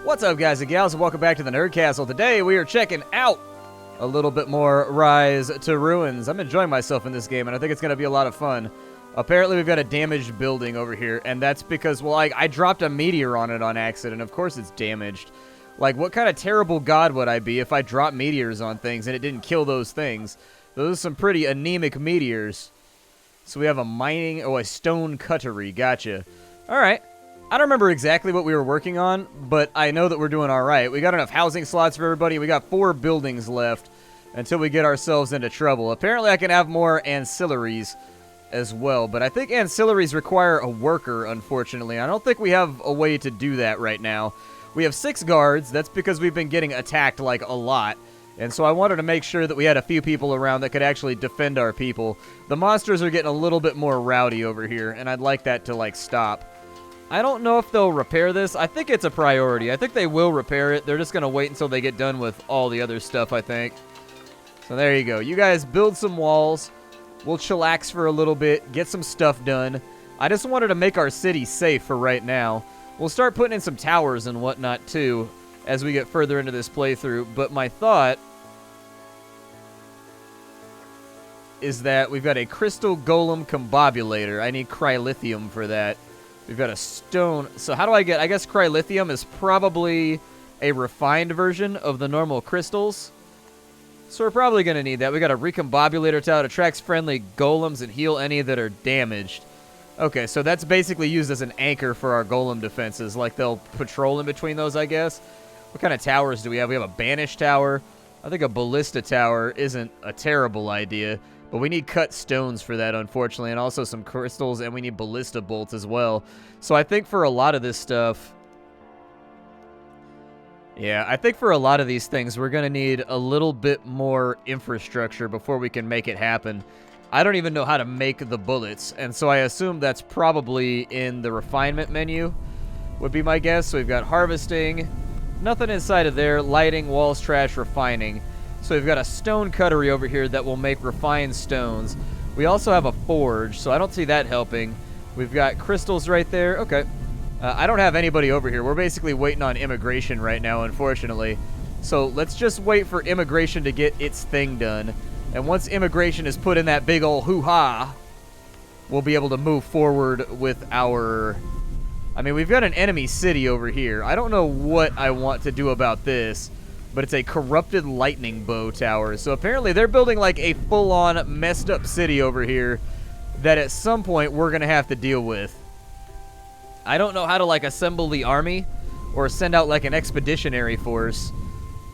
What's up, guys and gals, and welcome back to the Nerd Castle. Today we are checking out a little bit more Rise to Ruins. I'm enjoying myself in this game, and I think it's going to be a lot of fun. Apparently we've got a damaged building over here, and that's because, well, I dropped a meteor on it on accident. Of course it's damaged. Like, what kind of terrible god would I be if I dropped meteors on things and it didn't kill those things? Those are some pretty anemic meteors. So we have a stone cuttery. Gotcha. Alright. I don't remember exactly what we were working on, but I know that we're doing alright. We got enough housing slots for everybody. We got 4 buildings left until we get ourselves into trouble. Apparently I can have more ancillaries as well, but I think ancillaries require a worker, unfortunately. I don't think we have a way to do that right now. We have 6 guards. That's because we've been getting attacked, like, a lot. And so I wanted to make sure that we had a few people around that could actually defend our people. The monsters are getting a little bit more rowdy over here, and I'd like that to, like, stop. I don't know if they'll repair this. I think it's a priority. I think they will repair it. They're just going to wait until they get done with all the other stuff, I think. So there you go. You guys build some walls. We'll chillax for a little bit, get some stuff done. I just wanted to make our city safe for right now. We'll start putting in some towers and whatnot, too, as we get further into this playthrough. But my thought is that we've got a crystal golem combobulator. I need crylithium for that. We've got a stone. So how do I get... I guess crylithium is probably a refined version of the normal crystals. So we're probably going to need that. We got a recombobulator tower. It attracts friendly golems and heal any that are damaged. Okay, so that's basically used as an anchor for our golem defenses. Like, they'll patrol in between those, I guess. What kind of towers do we have? We have a banish tower. I think a ballista tower isn't a terrible idea. But we need cut stones for that, unfortunately, and also some crystals, and we need ballista bolts as well. So I think for a lot of this stuff... Yeah, I think for a lot of these things, we're going to need a little bit more infrastructure before we can make it happen. I don't even know how to make the bullets, and so I assume that's probably in the refinement menu, would be my guess. So we've got harvesting, nothing inside of there, lighting, walls, trash, refining. So we've got a stone cuttery over here that will make refined stones. We also have a forge, so I don't see that helping. We've got crystals right there. Okay. I don't have anybody over here. We're basically waiting on immigration right now, unfortunately. So let's just wait for immigration to get its thing done. And once immigration is put in that big ol' hoo-ha, we'll be able to move forward with our... I mean, we've got an enemy city over here. I don't know what I want to do about this, but it's a corrupted lightning bow tower. So apparently they're building like a full-on messed up city over here that at some point we're going to have to deal with. I don't know how to like assemble the army or send out like an expeditionary force.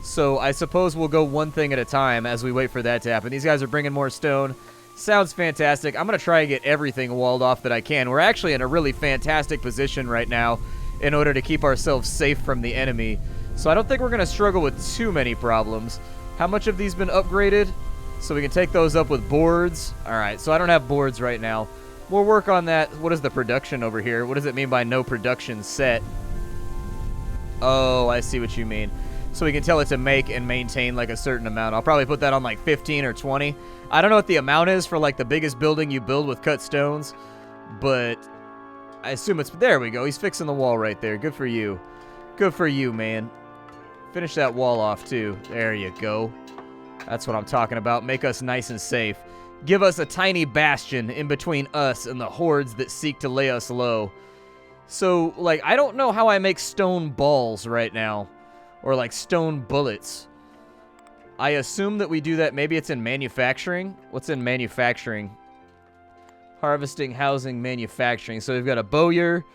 So I suppose we'll go one thing at a time as we wait for that to happen. These guys are bringing more stone. Sounds fantastic. I'm going to try and get everything walled off that I can. We're actually in a really fantastic position right now in order to keep ourselves safe from the enemy. So I don't think we're going to struggle with too many problems. How much have these been upgraded? So we can take those up with boards. Alright, so I don't have boards right now. We'll work on that. What is the production over here? What does it mean by no production set? Oh, I see what you mean. So we can tell it to make and maintain like a certain amount. I'll probably put that on like 15 or 20. I don't know what the amount is for like the biggest building you build with cut stones, but I assume it's... There we go. He's fixing the wall right there. Good for you. Good for you, man. Finish that wall off, too. There you go. That's what I'm talking about. Make us nice and safe. Give us a tiny bastion in between us and the hordes that seek to lay us low. So, like, I don't know how I make stone balls right now. Or, like, stone bullets. I assume that we do that. Maybe it's in manufacturing. What's in manufacturing? Harvesting, housing, manufacturing. So we've got a bowyer.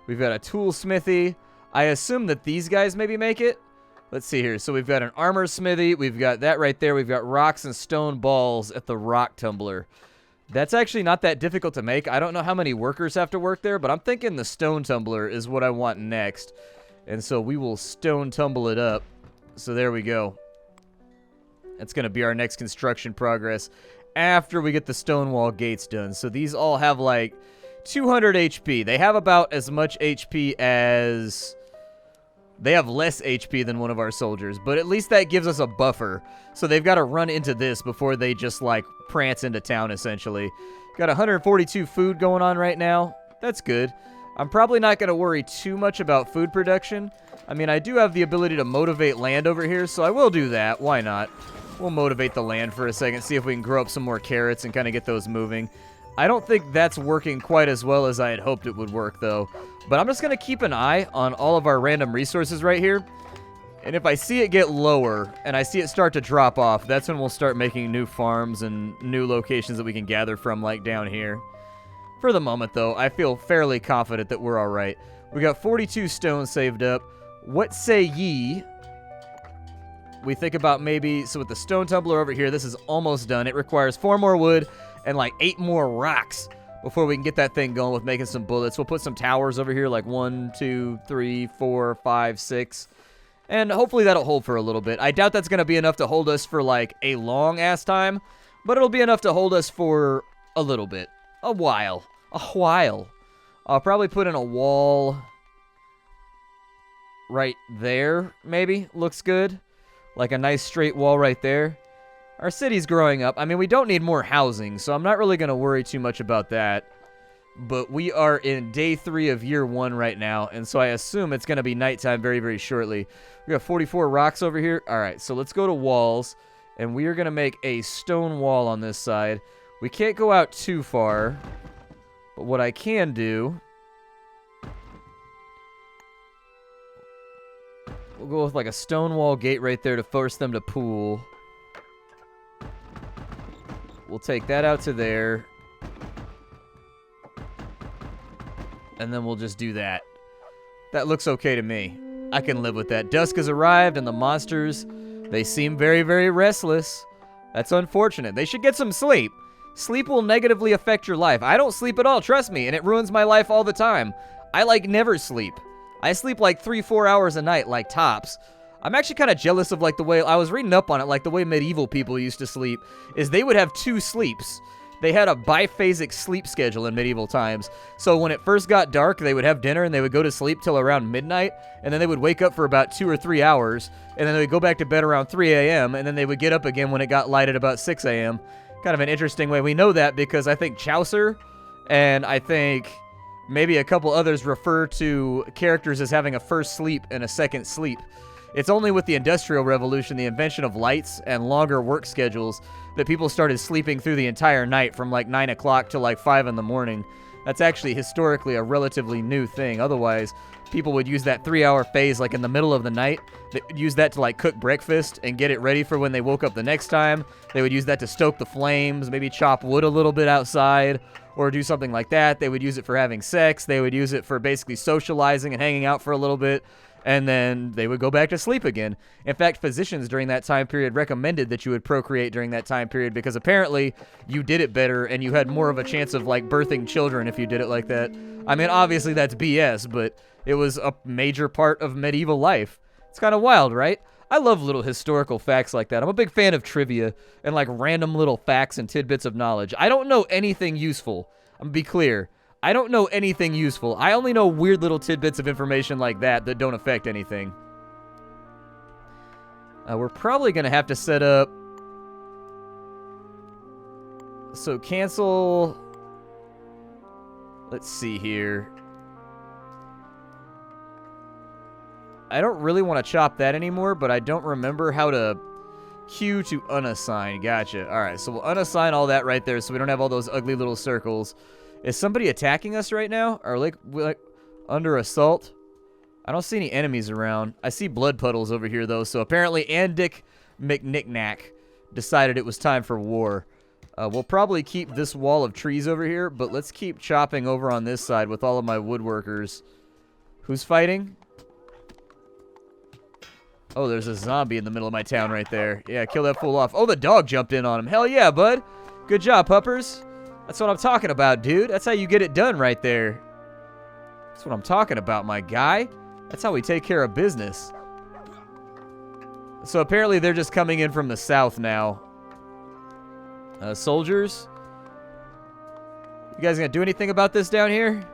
We've got a tool smithy. I assume that these guys maybe make it. Let's see here. So we've got an armor smithy. We've got that right there. We've got rocks and stone balls at the rock tumbler. That's actually not that difficult to make. I don't know how many workers have to work there, but I'm thinking the stone tumbler is what I want next. And so we will stone tumble it up. So there we go. That's going to be our next construction progress after we get the stone wall gates done. So these all have like 200 HP. They have about as much HP as... They have less HP than one of our soldiers, but at least that gives us a buffer. So they've got to run into this before they just, like, prance into town, essentially. Got 142 food going on right now. That's good. I'm probably not going to worry too much about food production. I mean, I do have the ability to motivate land over here, so I will do that. Why not? We'll motivate the land for a second, see if we can grow up some more carrots and kind of get those moving. I don't think that's working quite as well as I had hoped it would work, though. But I'm just going to keep an eye on all of our random resources right here. And if I see it get lower and I see it start to drop off, that's when we'll start making new farms and new locations that we can gather from, like down here. For the moment, though, I feel fairly confident that we're all right. We got 42 stone saved up. What say ye? We think about maybe, so with the stone tumbler over here, this is almost done. It requires 4 more wood and like 8 more rocks before we can get that thing going with making some bullets. We'll put some towers over here, like 1, 2, 3, 4, 5, 6. And hopefully that'll hold for a little bit. I doubt that's going to be enough to hold us for like a long-ass time, but it'll be enough to hold us for a little bit. A while. I'll probably put in a wall right there, maybe. Looks good. Like a nice straight wall right there. Our city's growing up. I mean, we don't need more housing, so I'm not really going to worry too much about that. But we are in day 3 of year 1 right now, and so I assume it's going to be nighttime very, very shortly. We got 44 rocks over here. All right, so let's go to walls, and we are going to make a stone wall on this side. We can't go out too far, but what I can do, we'll go with like a stone wall gate right there to force them to pool. We'll take that out to there. And then we'll just do that. That looks okay to me. I can live with that. Dusk has arrived, and the monsters, they seem very, very restless. That's unfortunate. They should get some sleep. Sleep will negatively affect your life. I don't sleep at all, trust me, and it ruins my life all the time. I, like, never sleep. I sleep, like, 3-4 hours a night, like, tops. I'm actually kind of jealous of, like, the way, I was reading up on it, like, the way medieval people used to sleep, is they would have 2 sleeps. They had a biphasic sleep schedule in medieval times. So when it first got dark, they would have dinner and they would go to sleep till around midnight, and then they would wake up for about 2 or 3 hours, and then they would go back to bed around 3 a.m., and then they would get up again when it got light at about 6 a.m. Kind of an interesting way. We know that because I think Chaucer and I think maybe a couple others refer to characters as having a first sleep and a second sleep. It's only with the Industrial Revolution, the invention of lights and longer work schedules, that people started sleeping through the entire night from like 9 o'clock to like 5 in the morning. That's actually historically a relatively new thing. Otherwise, people would use that 3-hour phase like in the middle of the night. They would use that to like cook breakfast and get it ready for when they woke up the next time. They would use that to stoke the flames, maybe chop wood a little bit outside, or do something like that. They would use it for having sex. They would use it for basically socializing and hanging out for a little bit. And then they would go back to sleep again. In fact, physicians during that time period recommended that you would procreate during that time period because apparently you did it better and you had more of a chance of like birthing children if you did it like that. I mean, obviously that's BS, but it was a major part of medieval life. It's kind of wild, right? I love little historical facts like that. I'm a big fan of trivia and like random little facts and tidbits of knowledge. I don't know anything useful. I'm gonna be clear. I don't know anything useful. I only know weird little tidbits of information like that that don't affect anything. We're probably going to have to set up... So cancel... Let's see here. I don't really want to chop that anymore, but I don't remember how to queue to unassign. Gotcha. Alright, so we'll unassign all that right there so we don't have all those ugly little circles. Is somebody attacking us right now? Are like under assault? I don't see any enemies around. I see blood puddles over here, though. So apparently Andick McNicknack decided it was time for war. We'll probably keep this wall of trees over here, but let's keep chopping over on this side with all of my woodworkers. Who's fighting? Oh, there's a zombie in the middle of my town right there. Yeah, kill that fool off. Oh, the dog jumped in on him. Hell yeah, bud. Good job, puppers. That's what I'm talking about, dude. That's how you get it done right there. That's what I'm talking about, my guy. That's how we take care of business. So apparently they're just coming in from the south now. Soldiers? You guys gonna do anything about this down here?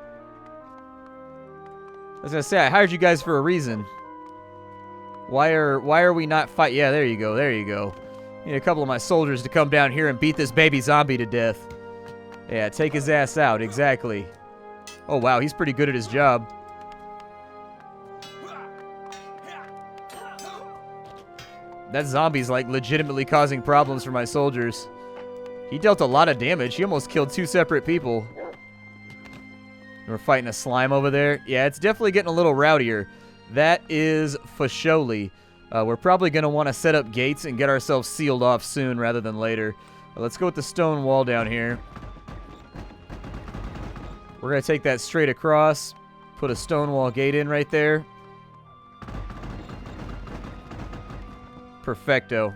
I was gonna say, I hired you guys for a reason. Why are we not fight? Yeah, there you go, there you go. Need a couple of my soldiers to come down here and beat this baby zombie to death. Yeah, take his ass out, exactly. Oh, wow, he's pretty good at his job. That zombie's, like, legitimately causing problems for my soldiers. He dealt a lot of damage. He almost killed 2 separate people. We're fighting a slime over there. Yeah, it's definitely getting a little rowdier. That is for surely. We're probably going to want to set up gates and get ourselves sealed off soon rather than later. Let's go with the stone wall down here. We're going to take that straight across. Put a stone wall gate in right there. Perfecto.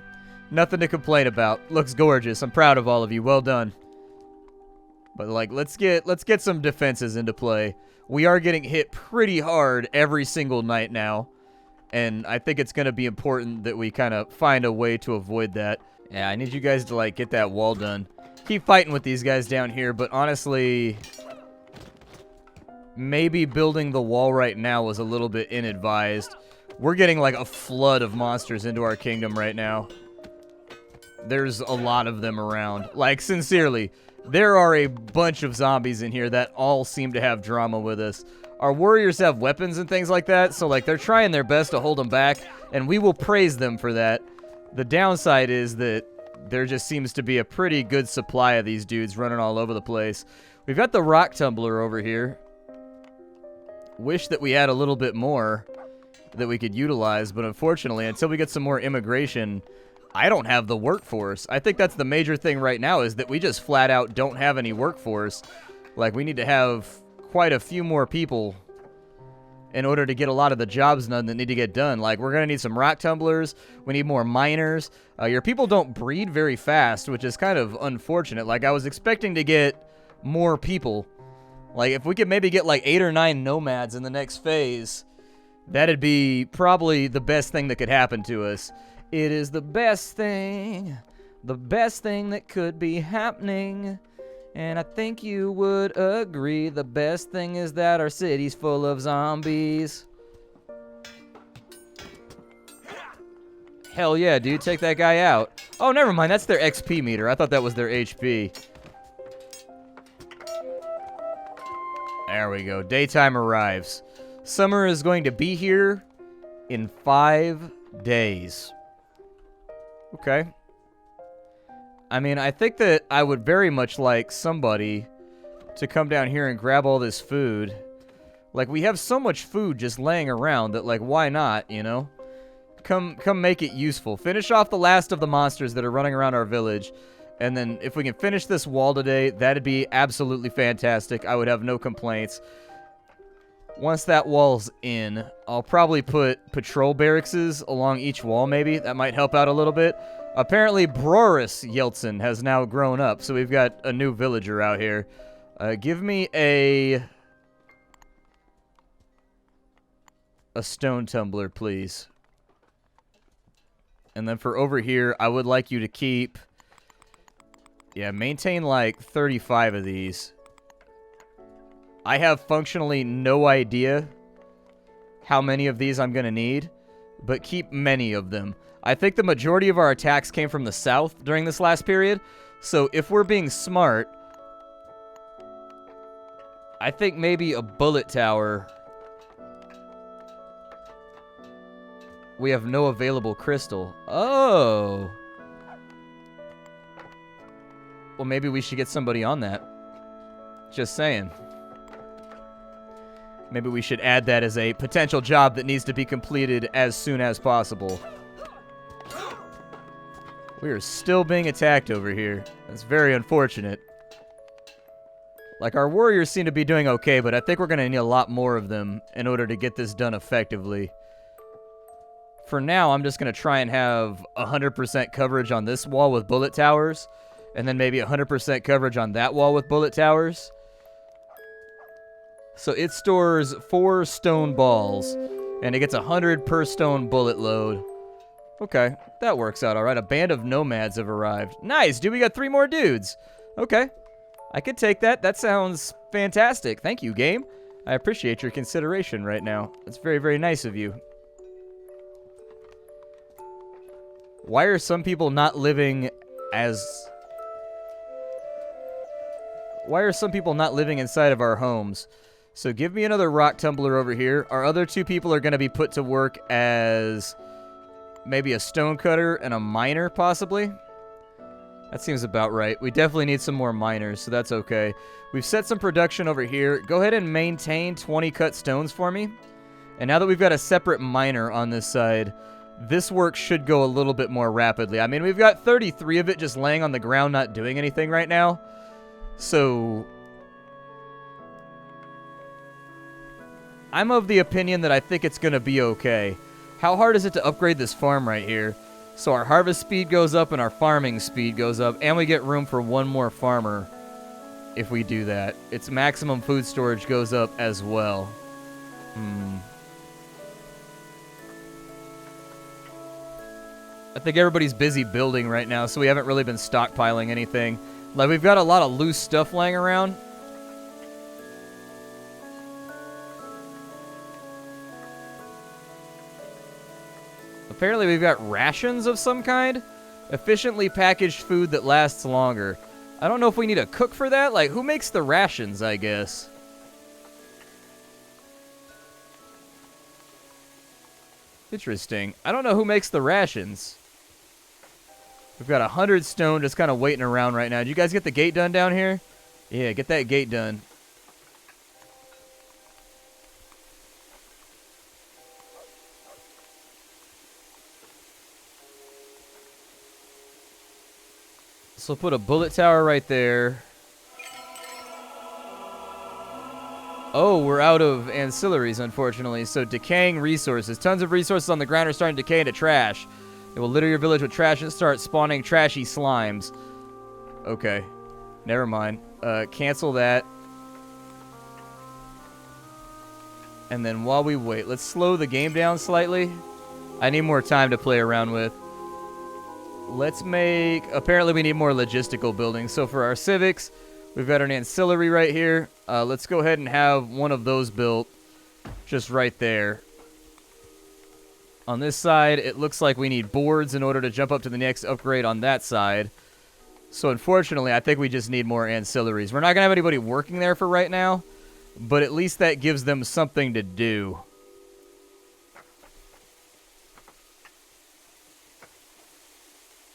Nothing to complain about. Looks gorgeous. I'm proud of all of you. Well done. But like, let's get some defenses into play. We are getting hit pretty hard every single night now, and I think it's going to be important that we kind of find a way to avoid that. Yeah, I need you guys to like get that wall done. Keep fighting with these guys down here, but honestly, maybe building the wall right now was a little bit inadvised. We're getting like a flood of monsters into our kingdom right now. There's a lot of them around. Like, sincerely, there are a bunch of zombies in here that all seem to have drama with us. Our warriors have weapons and things like that, so like they're trying their best to hold them back, and we will praise them for that. The downside is that there just seems to be a pretty good supply of these dudes running all over the place. We've got the rock tumbler over here. Wish that we had a little bit more that we could utilize, but unfortunately, until we get some more immigration, I don't have the workforce. I think that's the major thing right now, is that we just flat out don't have any workforce. Like, we need to have quite a few more people in order to get a lot of the jobs done that need to get done. Like, we're going to need some rock tumblers. We need more miners. Your people don't breed very fast, which is kind of unfortunate. Like, I was expecting to get more people. Like, if we could maybe get like 8 or 9 nomads in the next phase, that'd be probably the best thing that could happen to us. It is the best thing that could be happening. And I think you would agree, the best thing is that our city's full of zombies. Hell yeah, dude, take that guy out. Oh, never mind, that's their XP meter. I thought that was their HP. There we go, daytime arrives. Summer is going to be here in 5 days. Okay. I mean, I think that I would very much like somebody to come down here and grab all this food. Like, we have so much food just laying around that, like, why not, you know? Come make it useful. Finish off the last of the monsters that are running around our village. And then if we can finish this wall today, that'd be absolutely fantastic. I would have no complaints. Once that wall's in, I'll probably put patrol barracks along each wall, maybe. That might help out a little bit. Apparently, Boris Yeltsin has now grown up, so we've got a new villager out here. Give me a stone tumbler, please. And then for over here, I would like you to keep... Yeah, maintain like 35 of these. I have functionally no idea how many of these I'm going to need, but keep many of them. I think the majority of our attacks came from the south during this last period, so if we're being smart, I think maybe a bullet tower. We have no available crystal. Oh. Well, maybe we should get somebody on that. Just saying. Maybe we should add that as a potential job that needs to be completed as soon as possible. We are still being attacked over here. That's very unfortunate. Like, our warriors seem to be doing okay, but I think we're going to need a lot more of them in order to get this done effectively. For now, I'm just going to try and have 100% coverage on this wall with bullet towers, and then maybe 100% coverage on that wall with bullet towers. So it stores 4 stone balls, and it gets 100 per stone bullet load. Okay, that works out all right. A band of nomads have arrived. Nice, dude, we got 3 more dudes. Okay, I could take that. That sounds fantastic. Thank you, game. I appreciate your consideration right now. That's very, very nice of you. Why are some people not living as... Why are some people not living inside of our homes? So give me another rock tumbler over here. Our other 2 people are going to be put to work as maybe a stone cutter and a miner, possibly. That seems about right. We definitely need some more miners, so that's okay. We've set some production over here. Go ahead and maintain 20 cut stones for me. And now that we've got a separate miner on this side, this work should go a little bit more rapidly. I mean, we've got 33 of it just laying on the ground not doing anything right now. So I'm of the opinion that I think it's going to be okay. How hard is it to upgrade this farm right here? So our harvest speed goes up and our farming speed goes up, and we get room for 1 more farmer if we do that. Its maximum food storage goes up as well. I think everybody's busy building right now, so we haven't really been stockpiling anything. Like, we've got a lot of loose stuff laying around. Apparently we've got rations of some kind. Efficiently packaged food that lasts longer. I don't know if we need a cook for that. Like, who makes the rations, I guess? Interesting. I don't know who makes the rations. We've got 100 stone just kind of waiting around right now. Did you guys get the gate done down here? Yeah, get that gate done. So put a bullet tower right there. Oh, we're out of ancillaries, unfortunately. So decaying resources. Tons of resources on the ground are starting to decay into trash. It will litter your village with trash and start spawning trashy slimes. Okay. Never mind. Cancel that. And then while we wait, let's slow the game down slightly. I need more time to play around with. Let's make... Apparently we need more logistical buildings. So for our civics, we've got an ancillary right here. Let's go ahead and have one of those built just right there. On this side, it looks like we need boards in order to jump up to the next upgrade on that side. So unfortunately, I think we just need more ancillaries. We're not going to have anybody working there for right now, but at least that gives them something to do.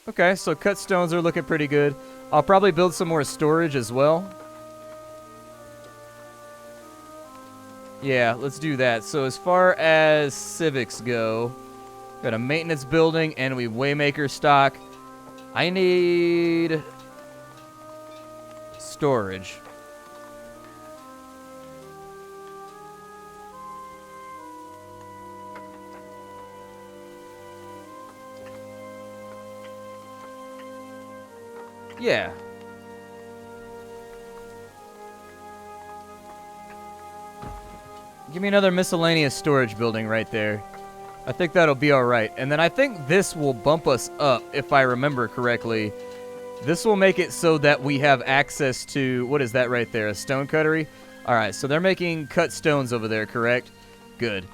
Okay, so cut stones are looking pretty good. I'll probably build some more storage as well. Yeah, let's do that. So as far as civics go, got a maintenance building and we waymaker stock. I need storage. Yeah. Give me another miscellaneous storage building right there. I think that'll be alright. And then I think this will bump us up, if I remember correctly. This will make it so that we have access to... What is that right there? A stone cuttery? Alright, so they're making cut stones over there, correct? Good.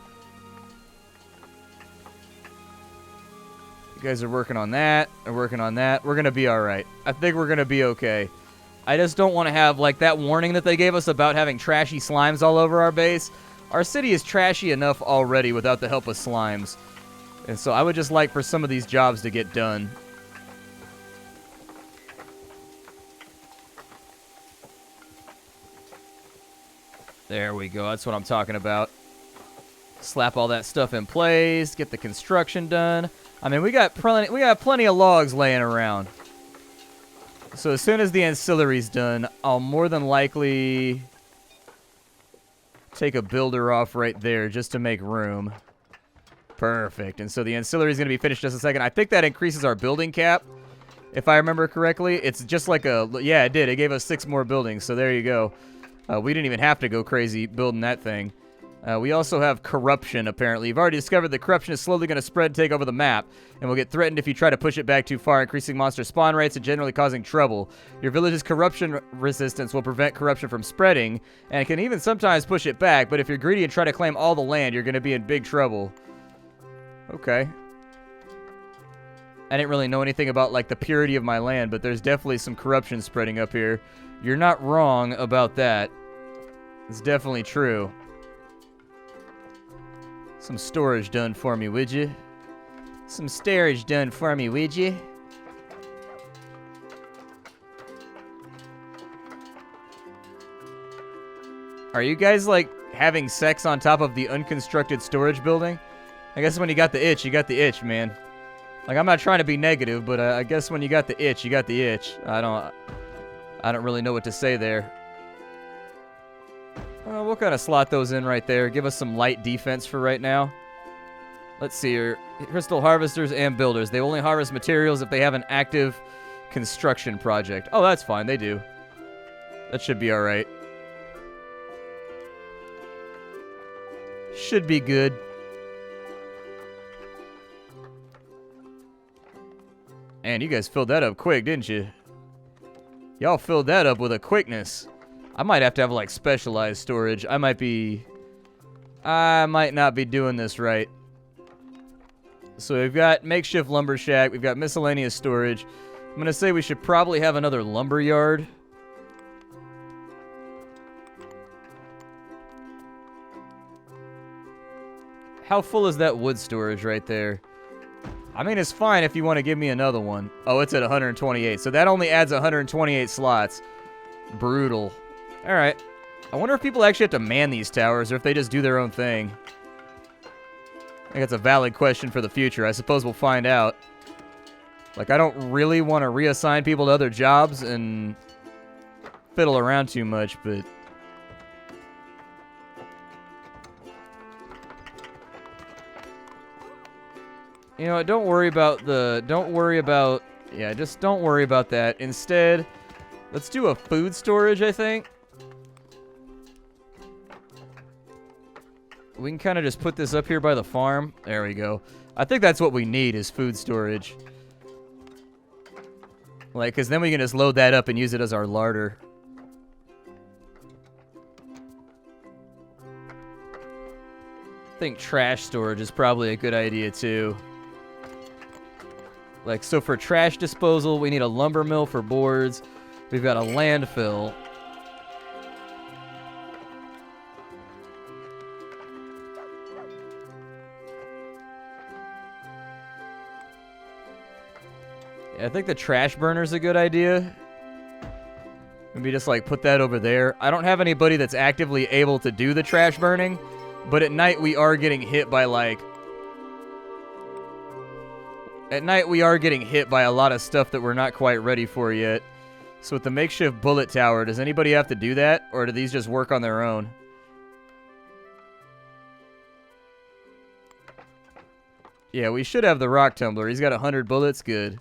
You guys are working on that. We're working on that. We're going to be alright. I think we're going to be okay. I just don't want to have, like, that warning that they gave us about having trashy slimes all over our base. Our city is trashy enough already without the help of slimes. And so I would just like for some of these jobs to get done. There we go. That's what I'm talking about. Slap all that stuff in place. Get the construction done. I mean, we got plenty of logs laying around. So as soon as the ancillary's done, I'll more than likely take a builder off right there just to make room. Perfect. And so the ancillary is going to be finished just a second. I think that increases our building cap, if I remember correctly. It's just like a... Yeah, it did. It gave us 6 more buildings, so there you go. We didn't even have to go crazy building that thing. We also have corruption, apparently. You've already discovered that corruption is slowly going to spread and take over the map, and will get threatened if you try to push it back too far, increasing monster spawn rates and generally causing trouble. Your village's corruption resistance will prevent corruption from spreading, and can even sometimes push it back, but if you're greedy and try to claim all the land, you're going to be in big trouble. Okay. I didn't really know anything about, like, the purity of my land, but there's definitely some corruption spreading up here. You're not wrong about that. It's definitely true. Some storage done for me, would you? Some storage done for me, would you? Are you guys, like, having sex on top of the unconstructed storage building? I guess when you got the itch, you got the itch, man. Like, I'm not trying to be negative, but I guess when you got the itch, you got the itch. I don't really know what to say there. We'll kind of slot those in right there. Give us some light defense for right now. Let's see here. Crystal harvesters and builders. They only harvest materials if they have an active construction project. Oh, that's fine. They do. That should be all right. Should be good. Man, you guys filled that up quick, didn't you? Y'all filled that up with a quickness. I might have to have, like, specialized storage. I might not be doing this right. So we've got makeshift lumber shack. We've got miscellaneous storage. I'm going to say we should probably have another lumber yard. How full is that wood storage right there? I mean, it's fine if you want to give me another one. Oh, it's at 128. So that only adds 128 slots. Brutal. All right. I wonder if people actually have to man these towers or if they just do their own thing. I think that's a valid question for the future. I suppose we'll find out. Like, I don't really want to reassign people to other jobs and fiddle around too much, but... You know what, don't worry about yeah, just don't worry about that. Instead, let's do a food storage, I think. We can kind of just put this up here by the farm. There we go. I think that's what we need is food storage. Like, because then we can just load that up and use it as our larder. I think trash storage is probably a good idea, too. Like, so for trash disposal, we need a lumber mill for boards. We've got a landfill. Yeah, I think the trash burner's a good idea. Maybe just, like, put that over there. I don't have anybody that's actively able to do the trash burning, but at night we are getting hit by, like... At night, we are getting hit by a lot of stuff that we're not quite ready for yet. So with the makeshift bullet tower, does anybody have to do that? Or do these just work on their own? Yeah, we should have the rock tumbler. He's got 100 bullets. Good.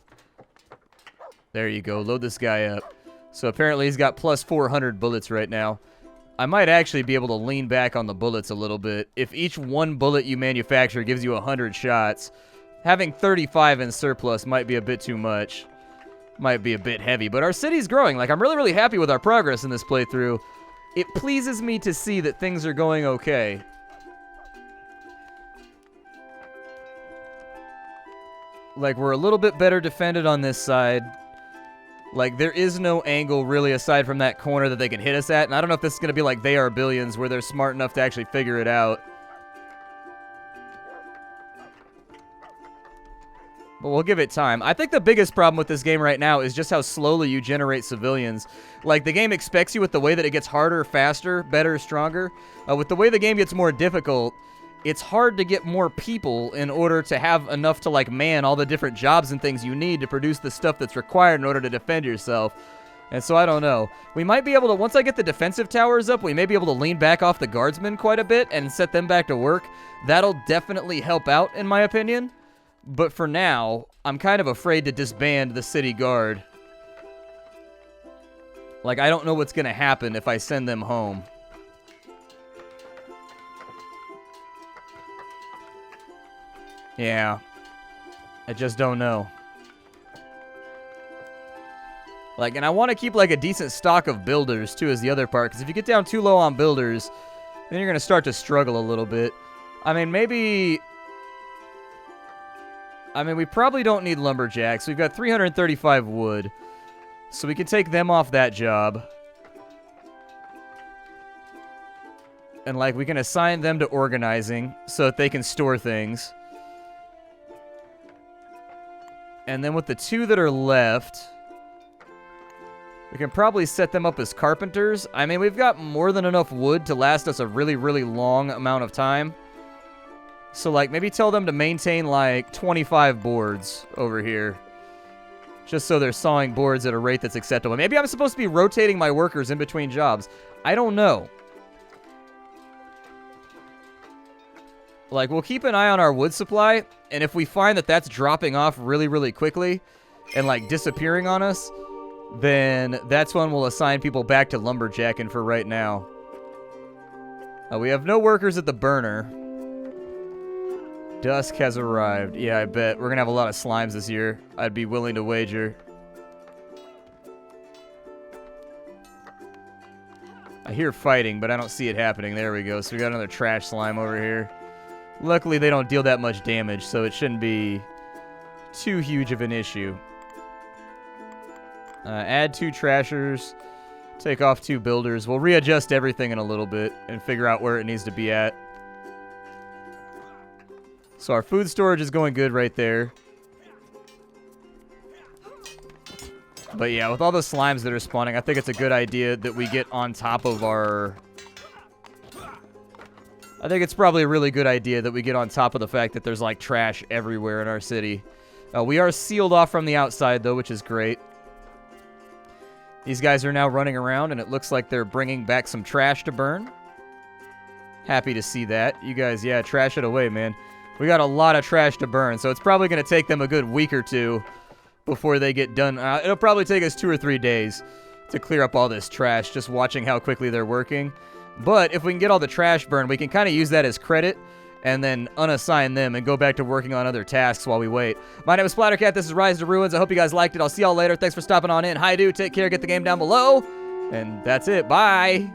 There you go. Load this guy up. So apparently he's got plus 400 bullets right now. I might actually be able to lean back on the bullets a little bit. If each one bullet you manufacture gives you 100 shots... Having 35 in surplus might be a bit too much. Might be a bit heavy. But our city's growing. Like, I'm really, really happy with our progress in this playthrough. It pleases me to see that things are going okay. Like, we're a little bit better defended on this side. Like, there is no angle, really, aside from that corner that they can hit us at. And I don't know if this is going to be like They Are Billions, where they're smart enough to actually figure it out. But we'll give it time. I think the biggest problem with this game right now is just how slowly you generate civilians. Like, the game expects you with the way that it gets harder, faster, better, stronger. With the way the game gets more difficult, it's hard to get more people in order to have enough to, like, man all the different jobs and things you need to produce the stuff that's required in order to defend yourself. And so I don't know. We might be able to, once I get the defensive towers up, we may be able to lean back off the guardsmen quite a bit and set them back to work. That'll definitely help out, in my opinion. But for now, I'm kind of afraid to disband the city guard. Like, I don't know what's going to happen if I send them home. Yeah. I just don't know. Like, and I want to keep, like, a decent stock of builders, too, as the other part. Because if you get down too low on builders, then you're going to start to struggle a little bit. I mean, maybe... I mean, we probably don't need lumberjacks. We've got 335 wood. So we can take them off that job. And, like, we can assign them to organizing so that they can store things. And then with the 2 that are left, we can probably set them up as carpenters. I mean, we've got more than enough wood to last us a really, really long amount of time. So, like, maybe tell them to maintain, like, 25 boards over here. Just so they're sawing boards at a rate that's acceptable. Maybe I'm supposed to be rotating my workers in between jobs. I don't know. Like, we'll keep an eye on our wood supply, and if we find that that's dropping off really, really quickly and, like, disappearing on us, then that's when we'll assign people back to lumberjacking for right now. We have no workers at the burner. Dusk has arrived. Yeah, I bet. We're going to have a lot of slimes this year. I'd be willing to wager. I hear fighting, but I don't see it happening. There we go. So we got another trash slime over here. Luckily, they don't deal that much damage, so it shouldn't be too huge of an issue. Add 2 trashers. Take off 2 builders. We'll readjust everything in a little bit and figure out where it needs to be at. So our food storage is going good right there. But yeah, with all the slimes that are spawning, I think it's a good idea that we get on top of our... I think it's probably a really good idea that we get on top of the fact that there's, like, trash everywhere in our city. We are sealed off from the outside, though, which is great. These guys are now running around, and it looks like they're bringing back some trash to burn. Happy to see that. You guys, yeah, trash it away, man. We got a lot of trash to burn, so it's probably going to take them a good week or 2 before they get done. It'll probably take us 2 or 3 days to clear up all this trash, just watching how quickly they're working. But if we can get all the trash burned, we can kind of use that as credit and then unassign them and go back to working on other tasks while we wait. My name is Splattercat. This is Rise to Ruins. I hope you guys liked it. I'll see y'all later. Thanks for stopping on in. Hi, dude. Take care. Get the game down below. And that's it. Bye.